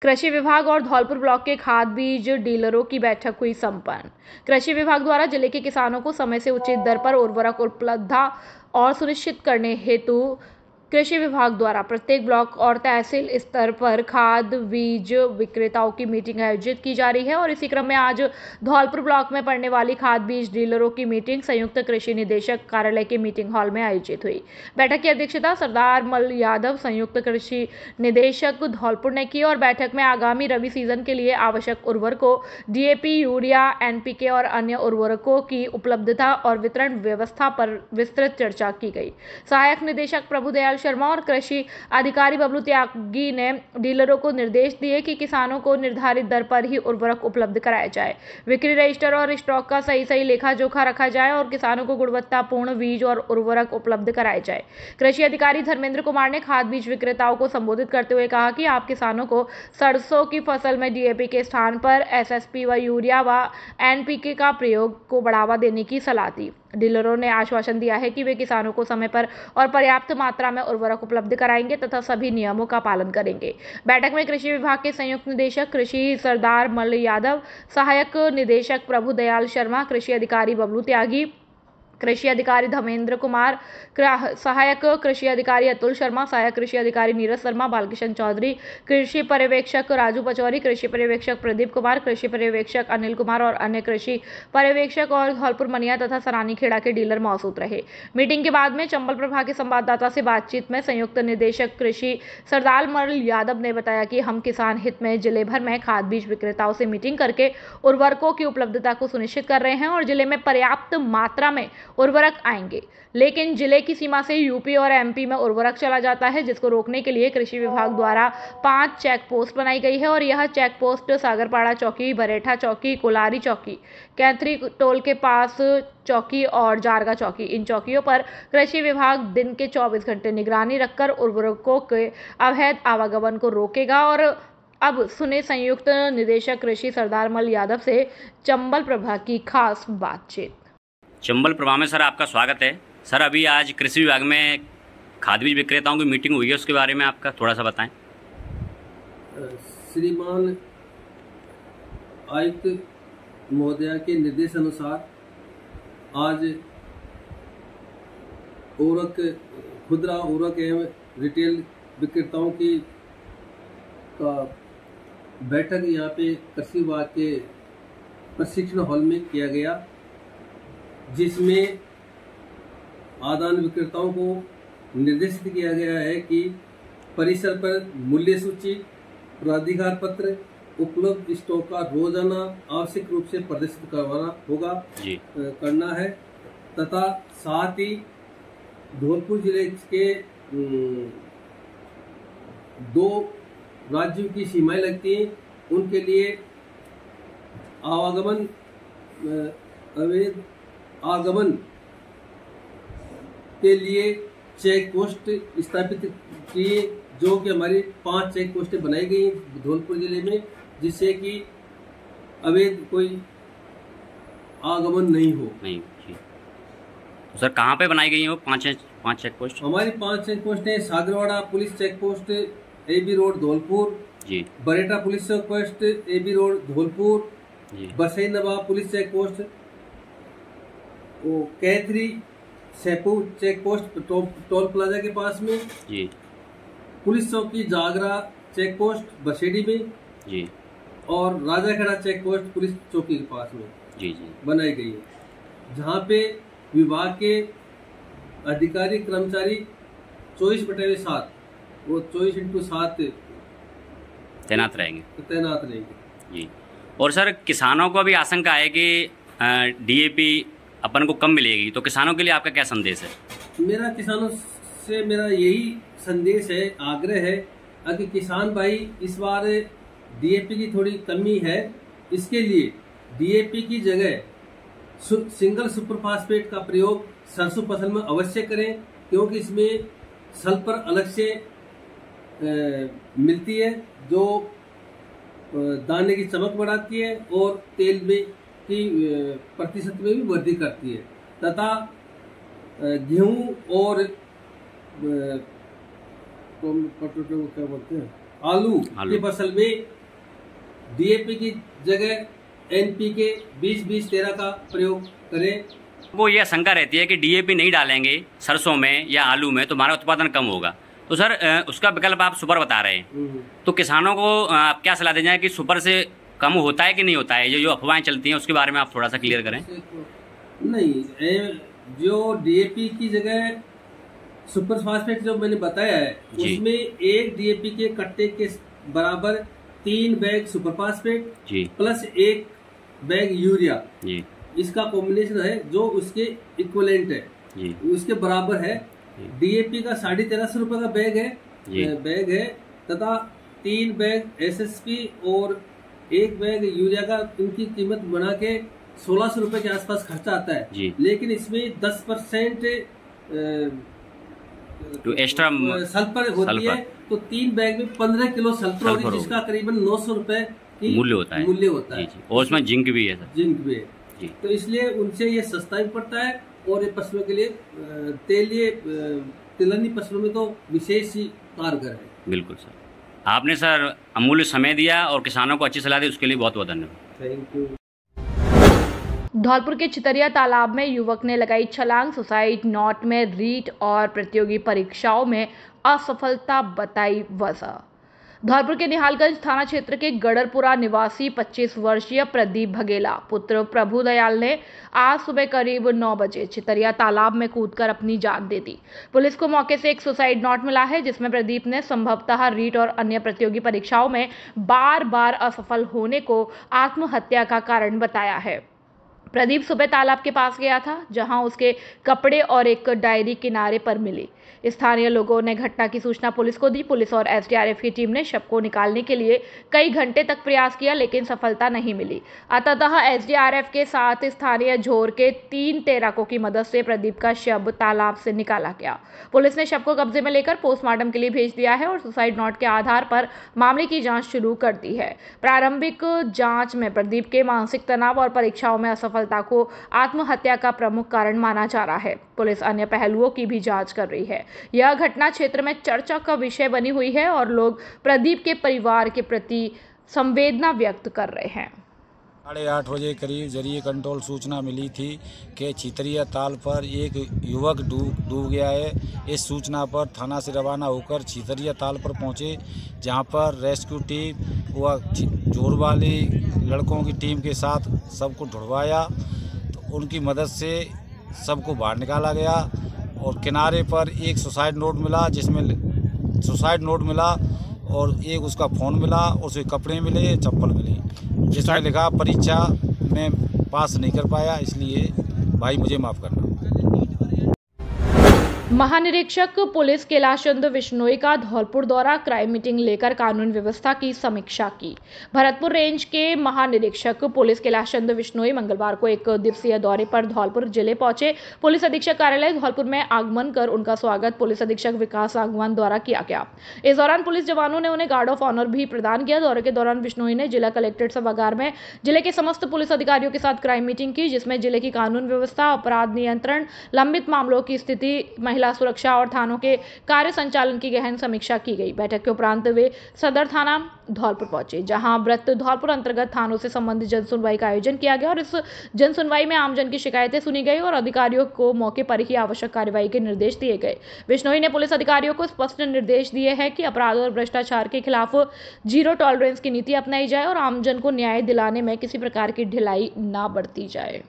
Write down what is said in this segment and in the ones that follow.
कृषि विभाग और धौलपुर ब्लॉक के खाद बीज डीलरों की बैठक हुई संपन्न। कृषि विभाग द्वारा जिले के किसानों को समय से उचित दर पर उर्वरक उपलब्धता और सुनिश्चित करने हेतु कृषि विभाग द्वारा प्रत्येक ब्लॉक और तहसील स्तर पर खाद बीज विक्रेताओं की मीटिंग आयोजित की जा रही है और इसी क्रम में आज धौलपुर ब्लॉक में पड़ने वाली खाद बीज डीलरों की मीटिंग संयुक्त कृषि निदेशक कार्यालय के मीटिंग हॉल में आयोजित हुई। बैठक की अध्यक्षता सरदार मल यादव संयुक्त कृषि निदेशक धौलपुर ने की और बैठक में आगामी रबी सीजन के लिए आवश्यक उर्वरकों डीएपी, यूरिया, एनपीके और अन्य उर्वरकों की उपलब्धता और वितरण व्यवस्था पर विस्तृत चर्चा की गई। सहायक निदेशक प्रभुदयाल शर्मा और कृषि अधिकारी बबलू त्यागी ने डीलरों को निर्देश दिए कि किसानों को निर्धारित दर पर ही उर्वरक उपलब्ध कराया जाए, बिक्री रजिस्टर और स्टॉक का सही लेखा जोखा रखा जाए और किसानों को गुणवत्तापूर्ण बीज और उर्वरक उपलब्ध कराए जाए। कृषि अधिकारी धर्मेंद्र कुमार ने खाद बीज विक्रेताओं को संबोधित करते हुए कहा कि आप किसानों को सरसों की फसल में डीएपी के स्थान पर एसएसपी व यूरिया व एनपीके का प्रयोग को बढ़ावा देने की सलाह दी। डीलरों ने आश्वासन दिया है कि वे किसानों को समय पर और पर्याप्त मात्रा में उर्वरक उपलब्ध कराएंगे तथा सभी नियमों का पालन करेंगे। बैठक में कृषि विभाग के संयुक्त निदेशक कृषि सरदार मल यादव, सहायक निदेशक प्रभुदयाल शर्मा, कृषि अधिकारी बबलू त्यागी, कृषि अधिकारी धर्मेंद्र कुमार, सहायक कृषि अधिकारी अतुल शर्मा, सहायक कृषि अधिकारी नीरज शर्मा, बालकिशन चौधरी, कृषि पर्यवेक्षक राजू पचौरी, कृषि पर्यवेक्षक प्रदीप कुमार, कृषि पर्यवेक्षक अनिल कुमार और अन्य कृषि पर्यवेक्षक और धौलपुर मनिया तथा सरानी खेड़ा के डीलर मौजूद रहे। मीटिंग के बाद में चंबल प्रभा के संवाददाता से बातचीत में संयुक्त निदेशक कृषि सरदार मल यादव ने बताया कि हम किसान हित में जिले भर में खाद बीज विक्रेताओं से मीटिंग करके उर्वरकों की उपलब्धता को सुनिश्चित कर रहे हैं और जिले में पर्याप्त मात्रा में उर्वरक आएंगे, लेकिन जिले की सीमा से यूपी और एमपी में उर्वरक चला जाता है, जिसको रोकने के लिए कृषि विभाग द्वारा 5 चेक पोस्ट बनाई गई है और यह चेक पोस्ट सागरपाड़ा चौकी, बरेठा चौकी, कोलारी चौकी, कैंथरी टोल के पास चौकी और जारगा चौकी, इन चौकियों पर कृषि विभाग दिन के 24 घंटे निगरानी रखकर उर्वरकों के अवैध आवागमन को रोकेगा। और अब सुने संयुक्त निदेशक कृषि सरदार मल यादव से चंबल प्रभा की खास बातचीत। चंबल प्रभा में सर आपका स्वागत है। सर अभी आज कृषि विभाग में खाद बीज विक्रेताओं की मीटिंग हुई है, उसके बारे में आपका थोड़ा सा बताएं। श्रीमान आयुक्त महोदय के निर्देश अनुसार आज उर्वरक खुदरा उर्वरक एवं रिटेल विक्रेताओं की बैठक यहाँ पे कृषि विभाग के प्रशिक्षण हॉल में किया गया, जिसमें आदान विक्रेताओं को निर्देशित किया गया है कि परिसर पर मूल्य सूची, प्राधिकार पत्र, उपलब्ध स्टॉक का रोजाना आवश्यक रूप से प्रदर्शित करवाना होगा करना है तथा साथ ही धौलपुर जिले के 2 राज्यों की सीमाएं लगती हैं, उनके लिए आवागमन अवैध आगमन के लिए चेक पोस्ट स्थापित किए, जो कि हमारी 5 चेक पोस्टें बनाई गई धौलपुर जिले में, जिससे कि अवैध कोई आगमन नहीं हो। तो सर कहाँ पे बनाई गई है वो 5 चेक पोस्ट? हमारी 5 चेक पोस्टें Sagarwada police check post AB road Dholpur जी, Bareta police check post AB road Dholpur, Basai Nawab police check post, वो कैथरी सेपू चेक पोस्ट टोल प्लाजा के पास में जी, पुलिस चौकी जागरा चेक पोस्ट बसेडी में जी, और राजाखेड़ा चेक पोस्ट पुलिस चौकी के पास में जी बनाई गई है, जहाँ पे विभाग के अधिकारी कर्मचारी 24/7 वो 24/7 तैनात रहेंगे जी। और सर किसानों को भी आशंका है कि डीएपी अपन को कम मिलेगी, तो किसानों के लिए आपका क्या संदेश है? मेरा किसानों से मेरा यही संदेश है, आग्रह है कि किसान भाई इस बार डीएपी की थोड़ी कमी है, इसके लिए डीएपी की जगह सिंगल सुपर फास्फेट का प्रयोग सरसों फसल में अवश्य करें, क्योंकि इसमें सल्फर अलग से मिलती है जो दाने की चमक बढ़ाती है और तेल में की प्रतिशत में भी वृद्धि करती है तथा गेहूं और क्या बोलते हैं आलू की फसल में डीएपी की जगह एनपीके 20-20-13 का प्रयोग करें। वो यह शंका रहती है कि डीएपी नहीं डालेंगे सरसों में या आलू में तो हमारा उत्पादन कम होगा, तो सर उसका विकल्प आप सुपर बता रहे हैं, तो किसानों को आप क्या सलाह दे जाए कि सुपर से कम होता है कि नहीं होता है? ये जो अफवाहें चलती हैं उसके बारे में आप थोड़ा सा क्लियर करें। नहीं, जो डीएपी की जगह सुपर फास्फेट जो मैंने बताया है उसमें एक डीएपी के कट्टे के बराबर 3 bag super phosphate plus 1 bag urea, इसका कॉम्बिनेशन है जो उसके इक्विवेलेंट है, उसके बराबर है। डीएपी का 1350 रुपए का बैग है तथा 3 बैग एसएसपी और 1 बैग यूरिया का इनकी कीमत बना के 1600 रुपए के आसपास खर्चा आता है। लेकिन इसमें 10% तो एक्स्ट्रा सल्फर होती है, तो 3 बैग में 15 किलो सल्फर होगी, जिसका करीबन 900 रुपए की मूल्य होता है। और उसमें जिंक भी है सर। जिंक भी है तो इसलिए उनसे ये सस्ता भी पड़ता है और ये फसलों के लिए तिलहनी फसलों में तो विशेष ही कारगर है। बिल्कुल सर, आपने सर अमूल्य समय दिया और किसानों को अच्छी सलाह दी, उसके लिए बहुत बहुत धन्यवाद। Thank you. धौलपुर के चितरिया तालाब में युवक ने लगाई छलांग, सुसाइड नोट में रीट और प्रतियोगी परीक्षाओं में असफलता बताई वजह। धौलपुर के निहालगंज थाना क्षेत्र के गड़रपुरा निवासी 25 वर्षीय प्रदीप भगेला पुत्र प्रभुदयाल ने आज सुबह करीब 9 बजे चितरिया तालाब में कूदकर अपनी जान दे दी। पुलिस को मौके से एक सुसाइड नोट मिला है जिसमें प्रदीप ने संभवतः रीट और अन्य प्रतियोगी परीक्षाओं में बार बार असफल होने को आत्महत्या का कारण बताया है। प्रदीप सुबह तालाब के पास गया था जहां उसके कपड़े और एक डायरी किनारे पर मिली। स्थानीय लोगों ने घटना की सूचना पुलिस को दी। पुलिस और एसडीआरएफ की टीम ने शव को निकालने के लिए कई घंटे तक प्रयास किया लेकिन सफलता नहीं मिली। अंततः एसडीआरएफ के साथ स्थानीय झोर के 3 तैराकों की मदद से प्रदीप का शव तालाब से निकाला गया। पुलिस ने शव को कब्जे में लेकर पोस्टमार्टम के लिए भेज दिया है और सुसाइड नोट के आधार पर मामले की जांच शुरू कर दी है। प्रारंभिक जांच में प्रदीप के मानसिक तनाव और परीक्षाओं में असफलता को आत्महत्या का प्रमुख कारण माना जा रहा है। पुलिस अन्य पहलुओं की भी जांच कर रही है। यह घटना क्षेत्र में चर्चा का विषय बनी हुई है और लोग प्रदीप के परिवार के प्रति संवेदना व्यक्त कर रहे हैं। 8:30 बजे करीब जरिए कंट्रोल सूचना मिली थी कि चितरिया ताल पर एक युवक डूब गया है। इस सूचना पर थाना से रवाना होकर चितरिया ताल पर पहुंचे, जहां पर रेस्क्यू टीम व जोर वाले लड़कों की टीम के साथ सबको ढूंढवाया, तो उनकी मदद से सबको बाहर निकाला गया और किनारे पर एक सुसाइड नोट मिला और एक उसका फ़ोन मिला और उसके कपड़े मिले, चप्पल मिली, जिसमें लिखा परीक्षा में पास नहीं कर पाया, इसलिए भाई मुझे माफ़ करना। महानिरीक्षक पुलिस कैलाश चंद्र बिश्नोई का धौलपुर दौरा, क्राइम मीटिंग लेकर कानून व्यवस्था की समीक्षा की। भरतपुर रेंज के महानिरीक्षक पुलिस कैलाश चंद्र बिश्नोई मंगलवार को 1 दिवसीय दौरे पर धौलपुर जिले पहुंचे। पुलिस अधीक्षक कार्यालय धौलपुर में आगमन कर उनका स्वागत पुलिस अधीक्षक विकास आगवान द्वारा किया गया। इस दौरान पुलिस जवानों ने उन्हें गार्ड ऑफ ऑनर भी प्रदान किया। दौरे के दौरान बिश्नोई ने जिला कलेक्ट्रेट सभागार में जिले के समस्त पुलिस अधिकारियों के साथ क्राइम मीटिंग की, जिसमें जिले की कानून व्यवस्था, अपराध नियंत्रण, लंबित मामलों की स्थिति, महिला सुरक्षा और थानों के कार्य संचालन की गहन समीक्षा की गई। बैठक के उपरांत वे सदर थाना धौलपुर पहुंचे, जहां व्रत धौलपुर अंतर्गत थानों से संबंधित जनसुनवाई का आयोजन किया गया और इस जनसुनवाई में आमजन की शिकायतें सुनी गई और अधिकारियों को मौके पर ही आवश्यक कार्रवाई के निर्देश दिए गए। बिश्नोई ने पुलिस अधिकारियों को स्पष्ट निर्देश दिए हैं कि अपराध और भ्रष्टाचार के खिलाफ 0 टॉलरेंस की नीति अपनाई जाए और आमजन को न्याय दिलाने में किसी प्रकार की ढिलाई न बरती जाए।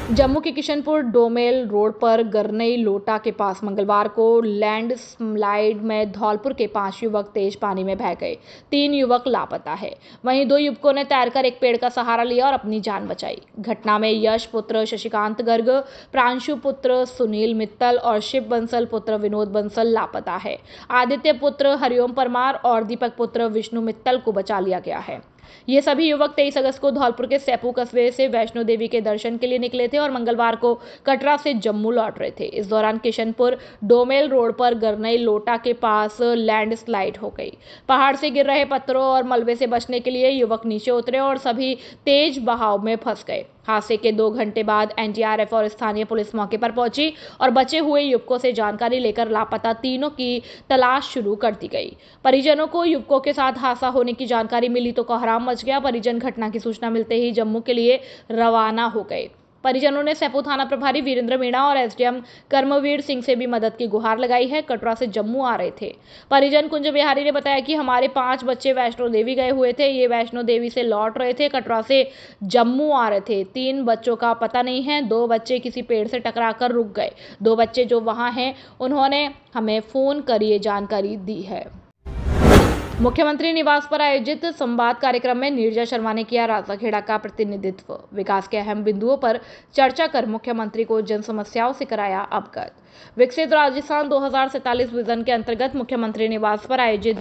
जम्मू के किशनपुर डोमेल रोड पर गरनई लोटा के पास मंगलवार को लैंड स्लाइड में धौलपुर के 5 युवक तेज पानी में बह गए। 3 युवक लापता है। वहीं 2 युवकों ने तैरकर एक पेड़ का सहारा लिया और अपनी जान बचाई। घटना में यश पुत्र शशिकांत गर्ग, प्रांशु पुत्र सुनील मित्तल और शिव बंसल पुत्र विनोद बंसल लापता है। आदित्य पुत्र हरिओम परमार और दीपक पुत्र विष्णु मित्तल को बचा लिया गया है। ये सभी युवक 23 अगस्त को धौलपुर के सैपू कस्बे से वैष्णो देवी के दर्शन के लिए निकले थे और मंगलवार को कटरा से जम्मू लौट रहे थे। इस दौरान किशनपुर डोमेल रोड पर गरनई लोटा के पास लैंड स्लाइड हो गई। पहाड़ से गिर रहे पत्थरों और मलबे से बचने के लिए युवक नीचे उतरे और सभी तेज बहाव में फंस गए। हादसे के 2 घंटे बाद एनडीआरएफ और स्थानीय पुलिस मौके पर पहुंची और बचे हुए युवकों से जानकारी लेकर लापता तीनों की तलाश शुरू कर दी गई। परिजनों को युवकों के साथ हादसा होने की जानकारी मिली तो कोहराम मच गया। परिजन घटना की सूचना मिलते ही जम्मू के लिए रवाना हो गए। परिजनों ने सेपू थाना प्रभारी वीरेंद्र मीणा और एसडीएम कर्मवीर सिंह से भी मदद की गुहार लगाई है। कटरा से जम्मू आ रहे थे। परिजन कुंज बिहारी ने बताया कि हमारे 5 बच्चे वैष्णो देवी गए हुए थे। ये वैष्णो देवी से लौट रहे थे, कटरा से जम्मू आ रहे थे। 3 बच्चों का पता नहीं है। 2 बच्चे किसी पेड़ से टकराकर रुक गए। 2 बच्चे जो वहां हैं उन्होंने हमें फोन कर ये जानकारी दी है। मुख्यमंत्री निवास पर आयोजित संवाद कार्यक्रम में नीरजा शर्मा ने किया राजाखेड़ा का प्रतिनिधित्व। विकास के अहम बिंदुओं पर चर्चा कर मुख्यमंत्री को जन समस्याओं से कराया अवगत। विकसित राजस्थान 2047 विजन के अंतर्गत मुख्यमंत्री निवास पर आयोजित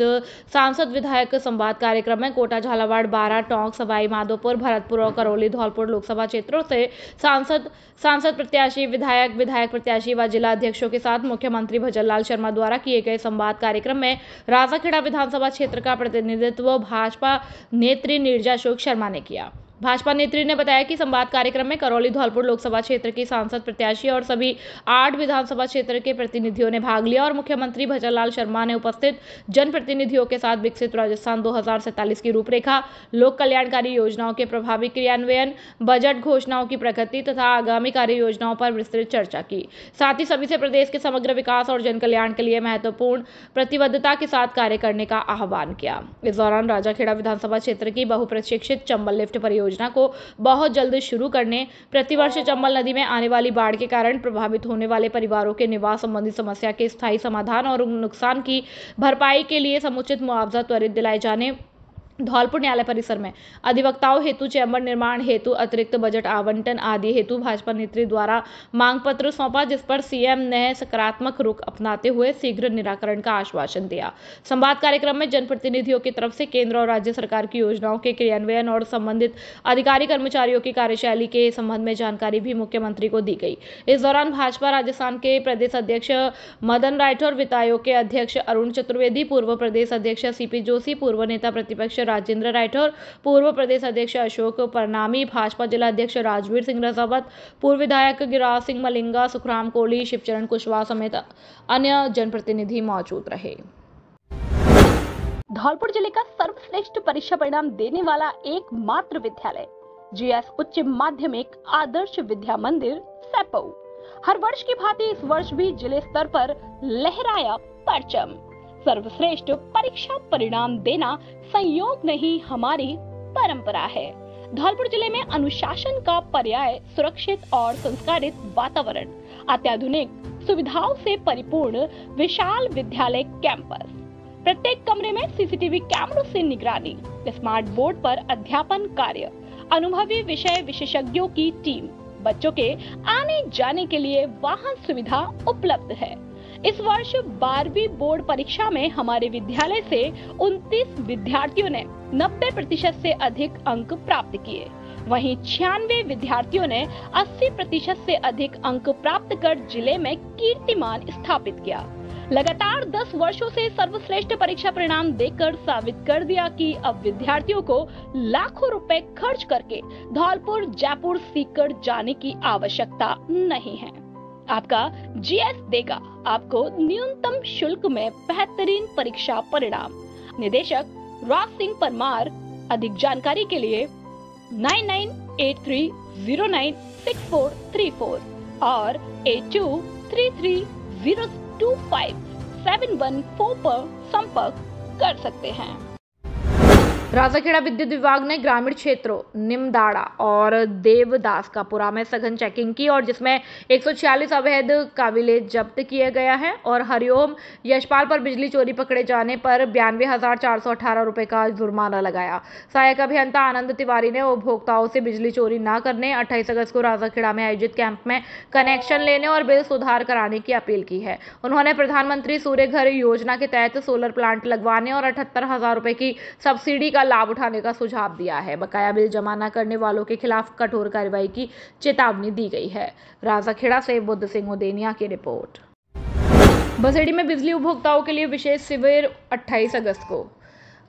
सांसद विधायक संवाद कार्यक्रम में कोटा, झालावाड़, बारां, टोंक, सवाई माधोपुर, भरतपुर और करौली, धौलपुर लोकसभा क्षेत्रों से सांसद प्रत्याशी, विधायक प्रत्याशी व जिला अध्यक्षों के साथ मुख्यमंत्री भजनलाल शर्मा द्वारा किए गए संवाद कार्यक्रम में राजाखेड़ा विधानसभा क्षेत्र का प्रतिनिधित्व भाजपा नेत्री नीरजा अशोक शर्मा ने किया। भाजपा नेत्री ने बताया कि संवाद कार्यक्रम में करौली, धौलपुर लोकसभा क्षेत्र की सांसद प्रत्याशी और सभी 8 विधानसभा क्षेत्र के प्रतिनिधियों ने भाग लिया और मुख्यमंत्री भजनलाल शर्मा ने उपस्थित जनप्रतिनिधियों के साथ विकसित राजस्थान 2047 की रूपरेखा, लोक कल्याणकारी योजनाओं के प्रभावी क्रियान्वयन, बजट घोषणाओं की प्रगति तथा आगामी कार्य योजनाओं पर विस्तृत चर्चा की। साथ ही सभी से प्रदेश के समग्र विकास और जन कल्याण के लिए महत्वपूर्ण प्रतिबद्धता के साथ कार्य करने का आह्वान किया। इस दौरान राजाखेड़ा विधानसभा क्षेत्र की बहुप्रतीक्षित चंबल लिफ्ट परियोजना को बहुत जल्द शुरू करने, प्रतिवर्ष चंबल नदी में आने वाली बाढ़ के कारण प्रभावित होने वाले परिवारों के निवास संबंधी समस्या के स्थायी समाधान और नुकसान की भरपाई के लिए समुचित मुआवजा त्वरित दिलाए जाने, धौलपुर न्यायालय परिसर में अधिवक्ताओं हेतु चैम्बर निर्माण हेतु अतिरिक्त बजट आवंटन आदि हेतु भाजपा नेत्री द्वारा मांग पत्र सौंपा, जिस पर सीएम ने सकारात्मक रुख अपनाते हुए शीघ्र निराकरण का आश्वासन दिया। संवाद कार्यक्रम में जनप्रतिनिधियों की तरफ से केंद्र और राज्य सरकार की योजनाओं के क्रियान्वयन और संबंधित अधिकारी कर्मचारियों की कार्यशैली के संबंध में जानकारी भी मुख्यमंत्री को दी गई। इस दौरान भाजपा राजस्थान के प्रदेश अध्यक्ष मदन राठौर, वित्त आयोग के अध्यक्ष अरुण चतुर्वेदी, पूर्व प्रदेश अध्यक्ष सीपी जोशी, पूर्व नेता प्रतिपक्ष राजेंद्र राठौर, पूर्व प्रदेश अध्यक्ष अशोक परनामी, भाजपा जिला अध्यक्ष राजवीर सिंह रजावत, पूर्व विधायक गिरिराज सिंह मलिंगा, सुखराम कोहली, शिवचरण कुशवाहा समेत अन्य जनप्रतिनिधि मौजूद रहे। धौलपुर जिले का सर्वश्रेष्ठ परीक्षा परिणाम देने वाला एकमात्र विद्यालय जीएस उच्च माध्यमिक आदर्श विद्या मंदिर सेपऊ हर वर्ष की भांति इस वर्ष भी जिले स्तर पर लहराया परचम। सर्वश्रेष्ठ परीक्षा परिणाम देना संयोग नहीं, हमारी परंपरा है। धौलपुर जिले में अनुशासन का पर्याय सुरक्षित और संस्कारित वातावरण, अत्याधुनिक सुविधाओं से परिपूर्ण विशाल विद्यालय कैंपस, प्रत्येक कमरे में सीसीटीवी कैमरों से निगरानी, स्मार्ट बोर्ड पर अध्यापन कार्य, अनुभवी विषय विशेषज्ञों की टीम, बच्चों के आने जाने के लिए वाहन सुविधा उपलब्ध है। इस वर्ष 12वीं बोर्ड परीक्षा में हमारे विद्यालय से 29 विद्यार्थियों ने 90% से अधिक अंक प्राप्त किए। वहीं 96 विद्यार्थियों ने 80% से अधिक अंक प्राप्त कर जिले में कीर्तिमान स्थापित किया। लगातार 10 वर्षों से सर्वश्रेष्ठ परीक्षा परिणाम देकर साबित कर दिया कि अब विद्यार्थियों को लाखों रुपए खर्च करके धौलपुर, जयपुर सीकर जाने की आवश्यकता नहीं है। आपका जीएस देगा आपको न्यूनतम शुल्क में बेहतरीन परीक्षा परिणाम। निदेशक राज सिंह परमार। अधिक जानकारी के लिए 9983096434 और 8233025714 पर संपर्क कर सकते हैं। राजाखेड़ा विद्युत विभाग ने ग्रामीण क्षेत्रों निमदाड़ा और देवदासकापुरा में सघन चेकिंग की और जिसमें 146 अवैध काबिले जब्त किया गया है और हरिओम यशपाल पर बिजली चोरी पकड़े जाने पर 92,418 रुपए का जुर्माना लगाया। सहायक अभियंता आनंद तिवारी ने उपभोक्ताओं से बिजली चोरी न करने, 28 अगस्त को राजाखेड़ा में आयोजित कैंप में कनेक्शन लेने और बिल सुधार कराने की अपील की है। उन्होंने प्रधानमंत्री सूर्य घर योजना के तहत सोलर प्लांट लगवाने और 78,000 रुपए की सब्सिडी का लाभ उठाने का सुझाव दिया है। बकाया बिल जमा न करने वालों के खिलाफ कठोर कार्रवाई की चेतावनी दी गई है। राजाखेड़ा से बुद्ध सिंह उदेनिया की रिपोर्ट। बसेड़ी में बिजली उपभोक्ताओं के लिए विशेष शिविर 28 अगस्त को।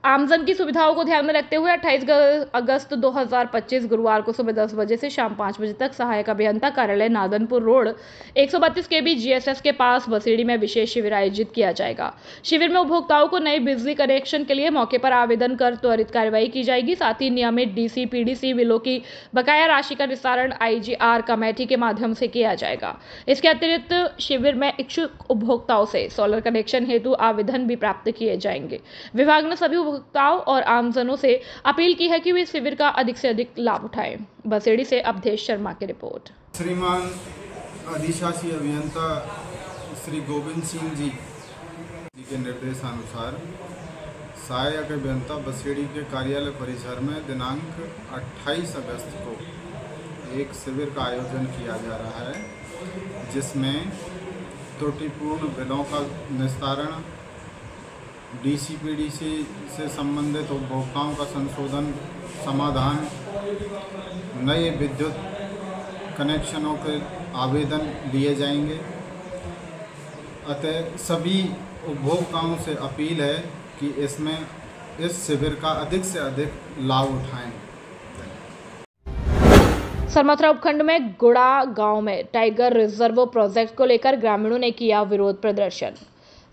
आमजन की सुविधाओं को ध्यान में रखते हुए 28 अगस्त 2025 गुरुवार को सुबह 10 बजे से शाम 5 बजे तक सहायक अभियंता कार्यालय नादनपुर रोड 132 केबी जीएसएस के पास बसेड़ी में विशेष शिविर आयोजित किया जाएगा। शिविर में उपभोक्ताओं को नए बिजली कनेक्शन के लिए मौके पर आवेदन कर त्वरित कार्रवाई की जाएगी। साथ ही नियमित डीसी पीडीसी बिलों की बकाया राशि का निस्तारण आईजीआर कमेटी के माध्यम से किया जाएगा। इसके अतिरिक्त शिविर में इच्छुक उपभोक्ताओं से सोलर कनेक्शन हेतु आवेदन भी प्राप्त किए जाएंगे। विभाग ने सभी उपभोक्ताओं और आमजनों से अपील की है कि वे इस शिविर का अधिक से अधिक लाभ उठाएं। बसेड़ी से अवधेश शर्मा की रिपोर्ट। श्रीमान अधिशासी अभियंता श्री गोविंद सिंह जी के निर्देशानुसार सहायक अभियंता बसेड़ी के कार्यालय परिसर में दिनांक 28 अगस्त को एक शिविर का आयोजन किया जा रहा है, जिसमें त्रुटिपूर्ण बिलों का निस्तारण, डीसीपीडीसी से संबंधित उपभोक्ताओं का संशोधन समाधान, नए विद्युत कनेक्शनों के आवेदन लिए जाएंगे। अतः सभी उपभोक्ताओं से अपील है कि इस शिविर का अधिक से अधिक लाभ उठाएं। सरमथरा उपखंड में गुड़ा गांव में टाइगर रिजर्व प्रोजेक्ट को लेकर ग्रामीणों ने किया विरोध प्रदर्शन।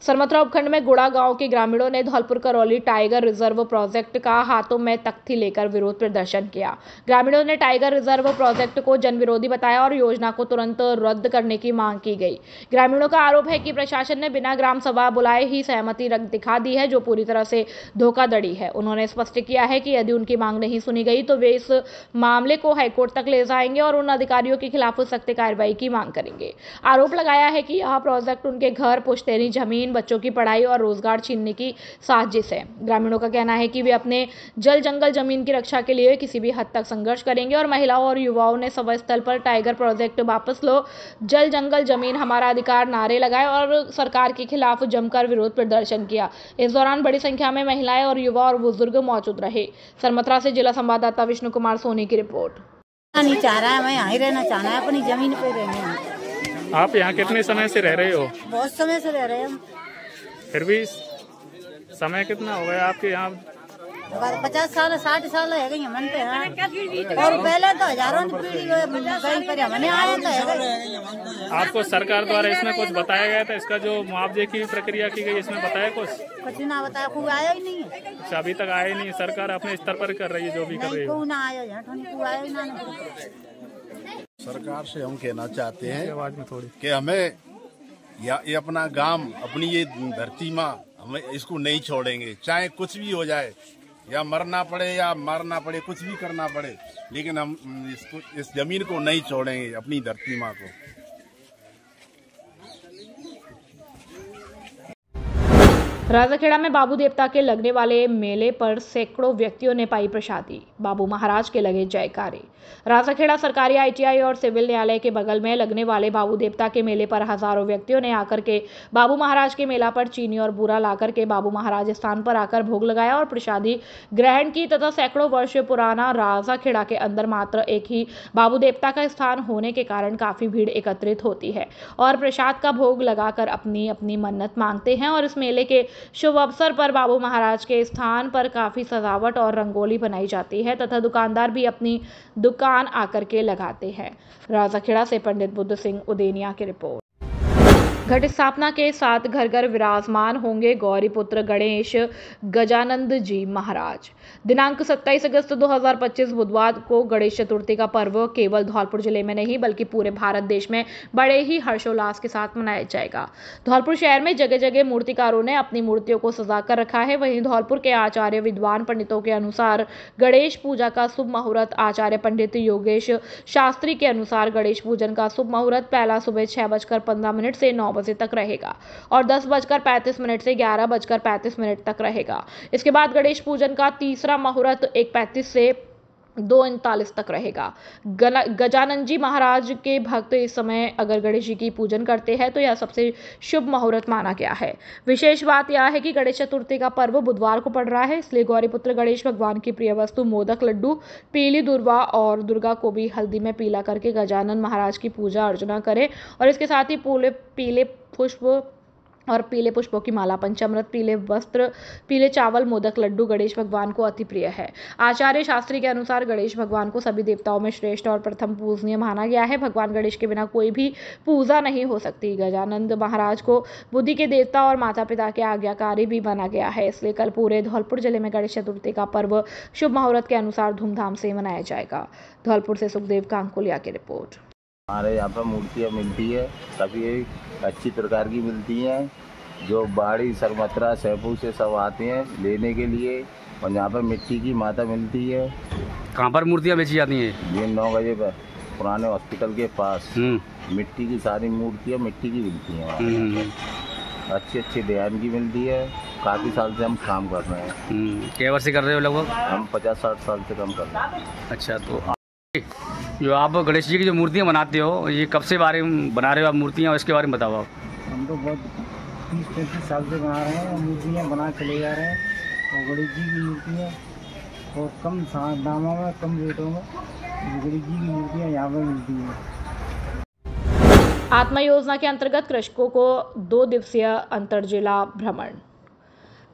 सरमथरा उपखंड में गुड़ा गांव के ग्रामीणों ने Dholpur Karauli tiger reserve project का हाथों में तख्ती लेकर विरोध प्रदर्शन किया। ग्रामीणों ने टाइगर रिजर्व प्रोजेक्ट को जनविरोधी बताया और योजना को तुरंत रद्द करने की मांग की गई। ग्रामीणों का आरोप है कि प्रशासन ने बिना ग्राम सभा बुलाए ही सहमति दिखा दी है, जो पूरी तरह से धोखाधड़ी है। उन्होंने स्पष्ट किया है कि यदि उनकी मांग नहीं सुनी गई तो वे इस मामले को हाईकोर्ट तक ले जाएंगे और उन अधिकारियों के खिलाफ सख्त कार्रवाई की मांग करेंगे। आरोप लगाया है कि यह प्रोजेक्ट उनके घर, पुश्तैनी जमीन, बच्चों की पढ़ाई और रोजगार छीनने की साजिश है। ग्रामीणों का कहना है कि वे अपने जल जंगल जमीन की रक्षा के लिए किसी भी हद तक संघर्ष करेंगे और महिलाओं और युवाओं ने सभा स्थल पर टाइगर प्रोजेक्ट वापस लो, जल जंगल जमीन हमारा अधिकार नारे लगाए और सरकार के खिलाफ जमकर विरोध प्रदर्शन किया। इस दौरान बड़ी संख्या में महिलाएं और युवा और बुजुर्ग मौजूद रहे। सरमथरा से जिला संवाददाता विष्णु कुमार सोनी की रिपोर्ट। नहीं चाह रहा है, मैं यहाँ ही रहना चाहना है, अपनी जमीन पे रहना है। आप यहाँ कितने समय से रह रहे हो? बहुत समय से रह रहे हैं। फिर भी समय कितना हो गया आपके यहाँ? 50 साल 60 साल है गई मन पे। हाँ। और पहले तो हजारों की पीढ़ी कहीं पर हमने आया था। आपको सरकार द्वारा इसमें कुछ बताया गया था? इसका जो मुआवजे की प्रक्रिया की गई, इसमें बताया कुछ ना बताया, कोई आया ही नहीं है। अच्छा, अभी तक आया ही नहीं। सरकार अपने स्तर पर कर रही है जो भी कर रही है। कोई ना आया, कोई आया ही ना। सरकार से हम कहना चाहते हैं आवाज में थोड़ी कि हमें ये अपना गांव, अपनी ये धरती माँ, हमें इसको नहीं छोड़ेंगे, चाहे कुछ भी हो जाए, या मरना पड़े या मारना पड़े, कुछ भी करना पड़े, लेकिन हम इस जमीन को नहीं छोड़ेंगे, अपनी धरती माँ को। राजाखेड़ा में बाबू देवता के लगने वाले मेले पर सैकड़ों व्यक्तियों ने पाई प्रसादी। बाबू महाराज के लगे जयकारे। राजाखेड़ा सरकारी आईटीआई और सिविल न्यायालय के बगल में लगने वाले बाबू देवता के मेले पर हजारों व्यक्तियों ने आकर के बाबू महाराज के मेला पर चीनी और बूरा लाकर के बाबू महाराज स्थान पर आकर भोग लगाया और प्रसादी ग्रहण की तथा सैकड़ों वर्ष पुराना राजाखेड़ा के अंदर मात्र एक ही बाबू देवता का स्थान होने के कारण काफी भीड़ एकत्रित होती है और प्रसाद का भोग लगाकर अपनी अपनी मन्नत मांगते हैं। और इस मेले के शुभ अवसर पर बाबू महाराज के स्थान पर काफी सजावट और रंगोली बनाई जाती है तथा दुकानदार भी अपनी दुकान आकर के लगाते हैं। राजाखेड़ा से पंडित बुद्ध सिंह उदेनिया की रिपोर्ट। घट स्थापना के साथ घर घर विराजमान होंगे गौरीपुत्र गणेश गजानंद जी महाराज। दिनांक 27 अगस्त 2025 बुधवार को गणेश चतुर्थी का पर्व केवल धौलपुर जिले में नहीं बल्कि पूरे भारत देश में बड़े ही हर्षोल्लास के साथ मनाया जाएगा। धौलपुर शहर में जगह जगह मूर्तिकारों ने अपनी मूर्तियों को सजा कर रखा है। वहीं धौलपुर के आचार्य विद्वान पंडितों के अनुसार गणेश पूजा का शुभ मुहूर्त, आचार्य पंडित योगेश शास्त्री के अनुसार गणेश पूजन का शुभ मुहूर्त पहला सुबह 6:15 से 9 बजे तक रहेगा और 10:35 से 11:35 तक रहेगा। इसके बाद गणेश पूजन का तीसरा मुहूर्त 1:35 से 2:39 तक रहेगा। गजानंद जी महाराज के भक्त इस समय अगर गणेश जी की पूजन करते हैं तो यह सबसे शुभ मुहूर्त माना गया है। विशेष बात यह है कि गणेश चतुर्थी का पर्व बुधवार को पड़ रहा है, इसलिए गौरीपुत्र गणेश भगवान की प्रिय वस्तु मोदक, लड्डू, पीली दुर्वा और दुर्गा को भी हल्दी में पीला करके गजानन महाराज की पूजा अर्चना करें और इसके साथ ही पीले पुष्प और पीले पुष्पों की माला, पंचामृत, पीले वस्त्र, पीले चावल, मोदक, लड्डू गणेश भगवान को अति प्रिय है। आचार्य शास्त्री के अनुसार गणेश भगवान को सभी देवताओं में श्रेष्ठ और प्रथम पूजनीय माना गया है। भगवान गणेश के बिना कोई भी पूजा नहीं हो सकती। गजानंद महाराज को बुद्धि के देवता और माता पिता के आज्ञाकारी भी माना गया है, इसलिए कल पूरे धौलपुर जिले में गणेश चतुर्थी का पर्व शुभ मुहूर्त के अनुसार धूमधाम से मनाया जाएगा। धौलपुर से सुखदेव कांकोलिया की रिपोर्ट। हमारे यहाँ पर मूर्तियाँ मिलती है, काफ़ी अच्छी प्रकार की मिलती हैं, जो बाड़ी, सरमत्रा, सैपू से सब आते हैं लेने के लिए। और यहाँ पर मिट्टी की माता मिलती है। कहाँ पर मूर्तियाँ बेची जाती हैं? ये 9 बजे पर पुराने हॉस्पिटल के पास मिट्टी की सारी मूर्तियाँ मिट्टी की मिलती हैं। अच्छी अच्छी डिजाइन की मिलती है। काफ़ी साल से हम काम कर रहे हैं। क्या वर्ष से कर रहे हो लगभग? हम 50-60 साल से काम कर रहे हैं। अच्छा, तो जो आप गणेश जी की जो मूर्तियाँ बनाते हो, ये कब से बारे में बना रहे हो आप मूर्तियाँ, और इसके बारे में बताओ आप। हम तो बहुत 30-35 साल से बना रहे हैं, मूर्तियाँ बना चले जा रहे हैं। और गणेश जी की मूर्तियाँ और कम दामों में, कम रेटों में गणेश जी की मूर्तियाँ यहाँ पर मिलती हैं। आत्मा योजना के अंतर्गत कृषकों को 2 दिवसीय अंतर जिला भ्रमण।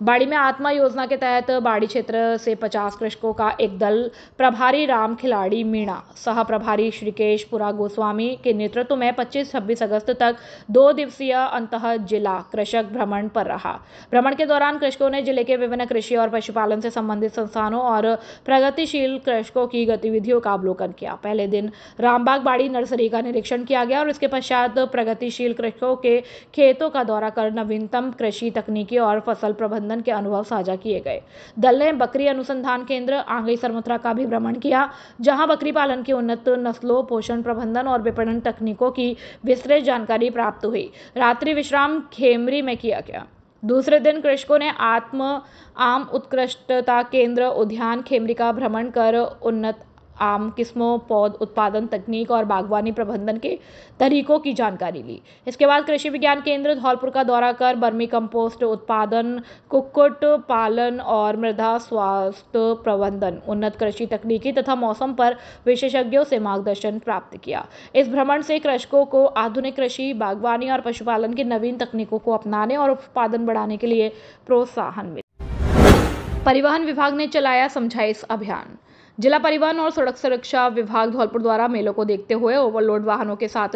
बाड़ी में आत्मा योजना के तहत बाड़ी क्षेत्र से 50 कृषकों का एक दल प्रभारी राम खिलाड़ी मीणा, सह प्रभारी श्रीकेश पुरा गोस्वामी के नेतृत्व में 25-26 अगस्त तक 2 दिवसीय अंतः जिला कृषक भ्रमण पर रहा। भ्रमण के दौरान कृषकों ने जिले के विभिन्न कृषि और पशुपालन से संबंधित संस्थानों और प्रगतिशील कृषकों की गतिविधियों का अवलोकन किया। पहले दिन रामबाग बाड़ी नर्सरी का निरीक्षण किया गया और इसके पश्चात प्रगतिशील कृषकों के खेतों का दौरा कर नवीनतम कृषि तकनीकी और फसल प्रबंधन के अनुभव साझा किए गए। दल ने बकरी अनुसंधान केंद्र आंगई सरमत्रा का भी भ्रमण किया, जहां बकरी पालन की उन्नत नस्लों, पोषण प्रबंधन और विपणन तकनीकों की विस्तृत जानकारी प्राप्त हुई। रात्रि विश्राम खेमरी में किया गया। दूसरे दिन कृषकों ने आम उत्कृष्टता केंद्र उद्यान खेमरी का भ्रमण कर उन्नत आम किस्मों, पौध उत्पादन तकनीक और बागवानी प्रबंधन के तरीकों की जानकारी ली। इसके बाद कृषि विज्ञान केंद्र धौलपुर का दौरा कर वर्मी कंपोस्ट उत्पादन, कुक्कुट पालन और मृदा स्वास्थ्य प्रबंधन, उन्नत कृषि तकनीकी तथा मौसम पर विशेषज्ञों से मार्गदर्शन प्राप्त किया। इस भ्रमण से कृषकों को आधुनिक कृषि, बागवानी और पशुपालन की नवीन तकनीकों को अपनाने और उत्पादन बढ़ाने के लिए प्रोत्साहन मिला। परिवहन विभाग ने चलाया समझाइश अभियान। जिला परिवहन और सड़क सुरक्षा विभाग धौलपुर द्वारा मेलों को देखते हुए ओवरलोड वाहनों के साथ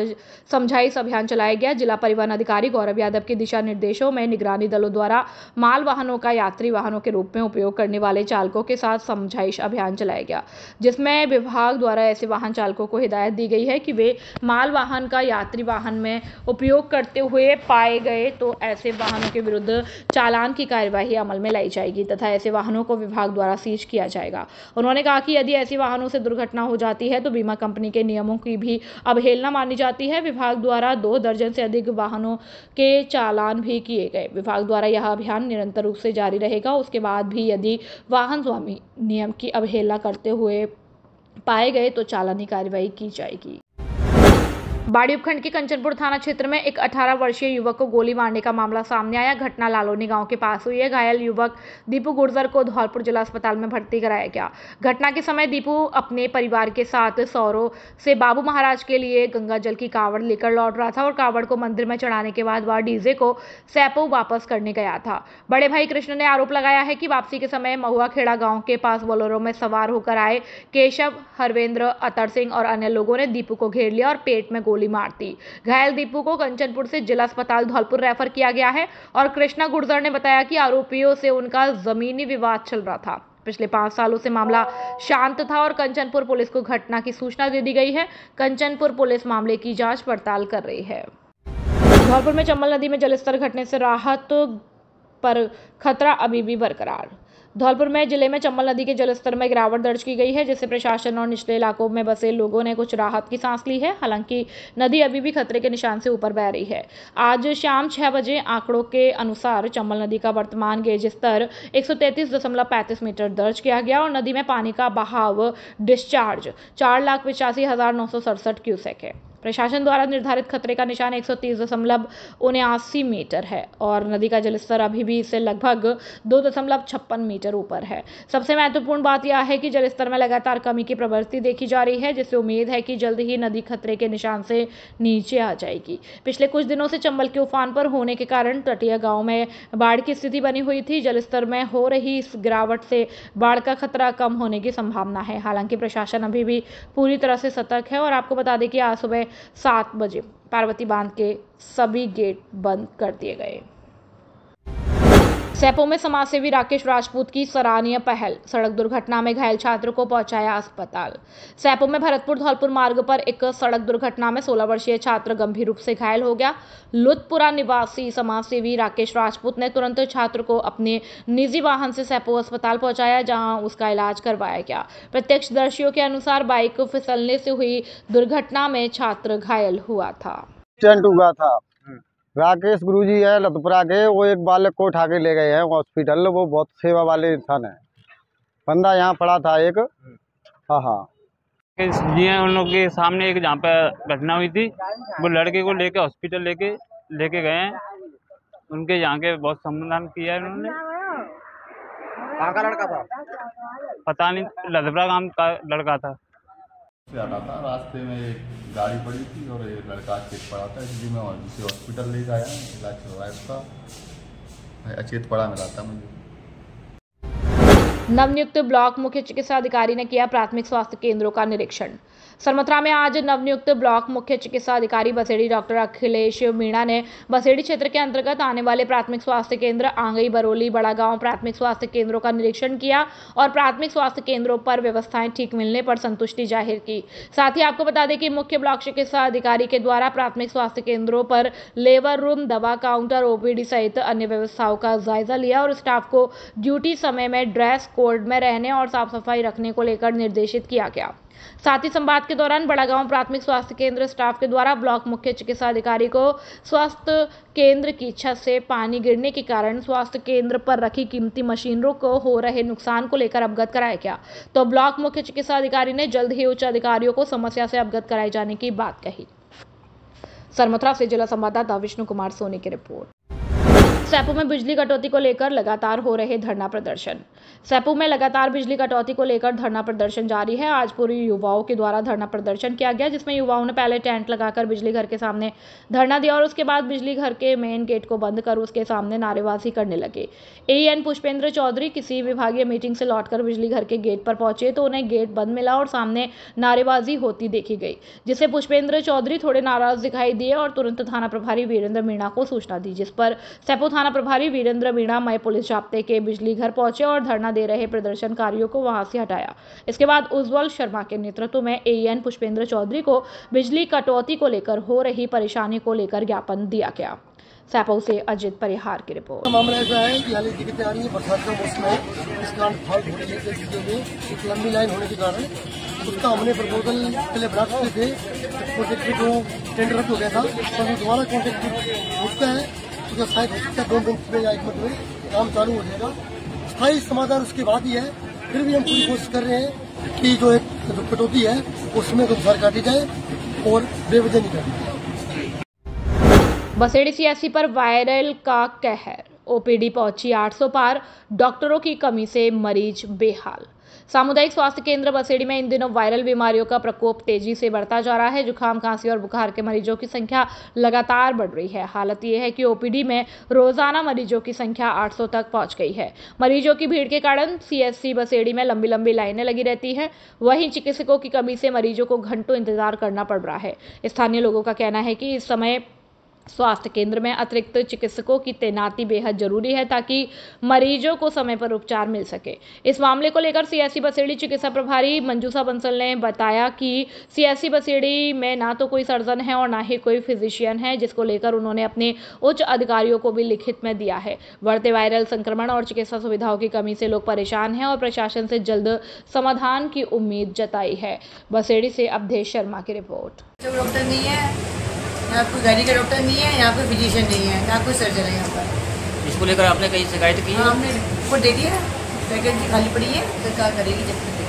समझाइश अभियान चलाया गया। जिला परिवहन अधिकारी गौरव यादव के दिशा निर्देशों में निगरानी दलों द्वारा माल वाहनों का यात्री वाहनों के रूप में उपयोग करने वाले चालकों के साथ समझाइश अभियान चलाया गया, जिसमें विभाग द्वारा ऐसे वाहन चालकों को हिदायत दी गई है कि वे माल वाहन का यात्री वाहन में उपयोग करते हुए पाए गए तो ऐसे वाहनों के विरुद्ध चालान की कार्यवाही अमल में लाई जाएगी तथा ऐसे वाहनों को विभाग द्वारा सीज किया जाएगा। उन्होंने कहा कि यदि ऐसी वाहनों से दुर्घटना हो जाती है तो बीमा कंपनी के नियमों की भी अवहेलना मानी जाती है। विभाग द्वारा 2 दर्जन से अधिक वाहनों के चालान भी किए गए। विभाग द्वारा यह अभियान निरंतर रूप से जारी रहेगा। उसके बाद भी यदि वाहन स्वामी नियम की अवहेलना करते हुए पाए गए तो चालानी कार्रवाई की जाएगी। बाड़ी उपखंड के कंचनपुर थाना क्षेत्र में एक 18 वर्षीय युवक को गोली मारने का मामला सामने आया। घटना लालोनी गांव के पास हुई है। घायल युवक दीपू गुर्जर को धौलपुर जिला अस्पताल में भर्ती कराया गया। घटना के समय दीपू अपने परिवार के साथ सौरों से बाबू महाराज के लिए गंगा जल की कावड़ लेकर लौट रहा था और कावड़ को मंदिर में चढ़ाने के बाद वह डीजे को सैपो वापस करने गया था। बड़े भाई कृष्ण ने आरोप लगाया है कि वापसी के समय महुआ खेड़ा गाँव के पास बोलेरो में सवार होकर आए केशव, हरवेंद्र, अतर सिंह और अन्य लोगों ने दीपू को घेर लिया और पेट में गोली मार दी। घायल दीपू को कंचनपुर से जिला अस्पताल धौलपुर रेफर किया गया है और कृष्णा गुर्जर ने बताया कि आरोपियों से उनका जमीनी विवाद चल रहा था। पिछले 5 सालों से मामला शांत था और कंचनपुर पुलिस को घटना की सूचना दे दी गई है। कंचनपुर पुलिस मामले की जांच पड़ताल कर रही है। धौलपुर में चंबल नदी में जलस्तर घटने से राहत पर खतरा अभी भी बरकरार। धौलपुर में जिले में चंबल नदी के जलस्तर में गिरावट दर्ज की गई है, जिससे प्रशासन और निचले इलाकों में बसे लोगों ने कुछ राहत की सांस ली है। हालांकि नदी अभी भी खतरे के निशान से ऊपर बह रही है। आज शाम 6 बजे आंकड़ों के अनुसार चंबल नदी का वर्तमान गेज स्तर 133.35 मीटर दर्ज किया गया और नदी में पानी का बहाव डिस्चार्ज 4,85,967 क्यूसेक है। प्रशासन द्वारा निर्धारित खतरे का निशान 130.79 मीटर है और नदी का जलस्तर अभी भी इससे लगभग 2.56 मीटर ऊपर है। सबसे महत्वपूर्ण बात यह है कि जलस्तर में लगातार कमी की प्रवृत्ति देखी जा रही है, जिससे उम्मीद है कि जल्द ही नदी खतरे के निशान से नीचे आ जाएगी। पिछले कुछ दिनों से चंबल के उफान पर होने के कारण तटीय गाँव में बाढ़ की स्थिति बनी हुई थी। जलस्तर में हो रही इस गिरावट से बाढ़ का खतरा कम होने की संभावना है। हालांकि प्रशासन अभी भी पूरी तरह से सतर्क है और आपको बता दें कि आज सुबह 7 बजे पार्वती बांध के सभी गेट बंद कर दिए गए। सैपो में समाजसेवी राकेश राजपूत की सराहनीय पहल, सड़क दुर्घटना में घायल छात्र को पहुंचाया अस्पताल। सैपो में भरतपुर धौलपुर मार्ग पर एक सड़क दुर्घटना में 16 वर्षीय छात्र गंभीर रूप से घायल हो गया। लुतपुरा निवासी समाजसेवी राकेश राजपूत ने तुरंत छात्र को अपने निजी वाहन से सैपो अस्पताल पहुंचाया, जहां उसका इलाज करवाया गया। प्रत्यक्षदर्शियों के अनुसार बाइक फिसलने से हुई दुर्घटना में छात्र घायल हुआ था। हुआ था। राकेश गुरुजी है लतपुरा के, वो एक बालक को उठा के ले गए हैं हॉस्पिटल। वो बहुत सेवा वाले इंसान है। बंदा यहाँ पड़ा था एक। हाँ जी उन लोग के सामने एक जहाँ पे घटना हुई थी, वो लड़के को लेके हॉस्पिटल लेके गए हैं। उनके यहाँ के बहुत समाधान किया है उन्होंने। कहाँ का लड़का था? पता नहीं, लतपुरा गांव का लड़का था। से आ रहा था, रास्ते में एक गाड़ी पड़ी थी और एक लड़का अचेत पड़ा था, इसलिए मैं उसे हॉस्पिटल ले आया, इलाज करवाया उसका। अचेत पड़ा मिला था मुझे। नवनियुक्त ब्लॉक मुख्य चिकित्सा अधिकारी ने किया प्राथमिक स्वास्थ्य केंद्रों का निरीक्षण। सरमथरा में आज नवनियुक्त ब्लॉक मुख्य चिकित्सा अधिकारी बसेड़ी डॉक्टर अखिलेश मीणा ने बसेड़ी क्षेत्र के अंतर्गत आने वाले प्राथमिक स्वास्थ्य केंद्र आंगई, बरौली, बड़ा गांव प्राथमिक स्वास्थ्य केंद्रों का निरीक्षण किया और प्राथमिक स्वास्थ्य केंद्रों पर व्यवस्थाएं ठीक मिलने पर संतुष्टि जाहिर की। साथ ही आपको बता दें कि मुख्य ब्लॉक चिकित्सा अधिकारी के द्वारा प्राथमिक स्वास्थ्य केंद्रों पर लेबर रूम, दवा काउंटर, ओपीडी सहित अन्य व्यवस्थाओं का जायजा लिया और स्टाफ को ड्यूटी समय में ड्रेस कोड में रहने और साफ सफाई रखने को लेकर निर्देशित किया गया। साथ ही संवाद के दौरान बड़ा गांव प्राथमिक स्वास्थ्य केंद्र स्टाफ के द्वारा ब्लॉक मुख्य चिकित्सा अधिकारी को स्वास्थ्य केंद्र की छत से पानी गिरने के कारण स्वास्थ्य केंद्र पर रखी कीमती मशीनों को हो रहे नुकसान को लेकर अवगत कराया गया। तो ब्लॉक मुख्य चिकित्सा अधिकारी ने जल्द ही उच्च अधिकारियों को समस्या से अवगत कराए जाने की बात कही। सरमथरा से जिला संवाददाता विष्णु कुमार सोनी की रिपोर्ट। सैपो में बिजली कटौती को लेकर लगातार हो रहे धरना प्रदर्शन। सैपो में लगातार बिजली कटौती को लेकर धरना प्रदर्शन जारी है। आज पूरी युवाओं के द्वारा धरना प्रदर्शन किया गया, जिसमें युवाओं ने पहले टेंट लगाकर बिजली घर के सामने धरना दिया और उसके बाद बिजली घर के मेन गेट को बंद कर उसके सामने नारेबाजी करने लगे। एएन पुष्पेंद्र चौधरी किसी विभागीय मीटिंग से लौटकर बिजली घर के गेट पर पहुंचे तो उन्हें गेट बंद मिला और सामने नारेबाजी होती देखी गई, जिससे पुष्पेंद्र चौधरी थोड़े नाराज दिखाई दिए और तुरंत थाना प्रभारी वीरेंद्र मीणा को सूचना दी, जिस पर सैपो थाना प्रभारी वीरेंद्र मीणा मय पुलिस जाब्ते के बिजली घर पहुंचे और धरना दे रहे प्रदर्शनकारियों को वहां से हटाया। इसके बाद उज्जवल शर्मा के नेतृत्व में एएन पुष्पेंद्र चौधरी को बिजली कटौती को लेकर हो रही परेशानी को लेकर ज्ञापन दिया गया। सैपो से अजित परिहार की रिपोर्ट। मामला ऐसा है कि हाल ही दिक्कतें आ रही है, बरसात का मौसम है, इस कारण फाल्ट हो रही है। एक लंबी लाइन होने के कारण उसका हमने प्रपोजल पहले बना चुके थे। प्रोजेक्ट में जो टेंडर रद्द हो गया था, तो दोबारा कॉन्टेक्ट उठता है, तो शायद हो सकता है 2 दिन में या 1 महीने में काम चालू हो जाएगा। स्थायी समाधान उसके बाद ही है। फिर भी हम पूरी कोशिश कर रहे हैं कि जो कटौती है उसमें तो अनुसार काटी जाए और बेवजह नहीं काटी जाए। बसेड़ी सीएससी पर वायरल का कहर, ओपीडी पहुंची 800 पार, डॉक्टरों की कमी से मरीज बेहाल। सामुदायिक स्वास्थ्य केंद्र बसेड़ी में इन दिनों वायरल बीमारियों का प्रकोप तेजी से बढ़ता जा रहा है। जुकाम, खांसी और बुखार के मरीजों की संख्या लगातार बढ़ रही है। हालत यह है कि ओपीडी में रोजाना मरीजों की संख्या 800 तक पहुंच गई है। मरीजों की भीड़ के कारण सीएससी बसेड़ी में लंबी लंबी लाइनें लगी रहती हैं। वहीं चिकित्सकों की कमी से मरीजों को घंटों इंतजार करना पड़ रहा है। स्थानीय लोगों का कहना है कि इस समय स्वास्थ्य केंद्र में अतिरिक्त चिकित्सकों की तैनाती बेहद जरूरी है ताकि मरीजों को समय पर उपचार मिल सके। इस मामले को लेकर सीएससी बसेड़ी चिकित्सा प्रभारी मंजूषा बंसल ने बताया कि सीएससी बसेड़ी में ना तो कोई सर्जन है और ना ही कोई फिजिशियन है, जिसको लेकर उन्होंने अपने उच्च अधिकारियों को भी लिखित में दिया है। बढ़ते वायरल संक्रमण और चिकित्सा सुविधाओं की कमी से लोग परेशान हैं और प्रशासन से जल्द समाधान की उम्मीद जताई है। बसेड़ी से अवधेश शर्मा की रिपोर्ट। डॉक्टर नहीं है, यहाँ कोई गाड़ी का डॉक्टर नहीं है, यहाँ कोई फिजिशियन नहीं है, यहाँ कोई सर्जन है। यहाँ पर इसको लेकर आपने कहीं शिकायत की है? हमने रिपोर्ट दे दिया, वैकेंसी खाली पड़ी है, सरकार करेगी जब तक।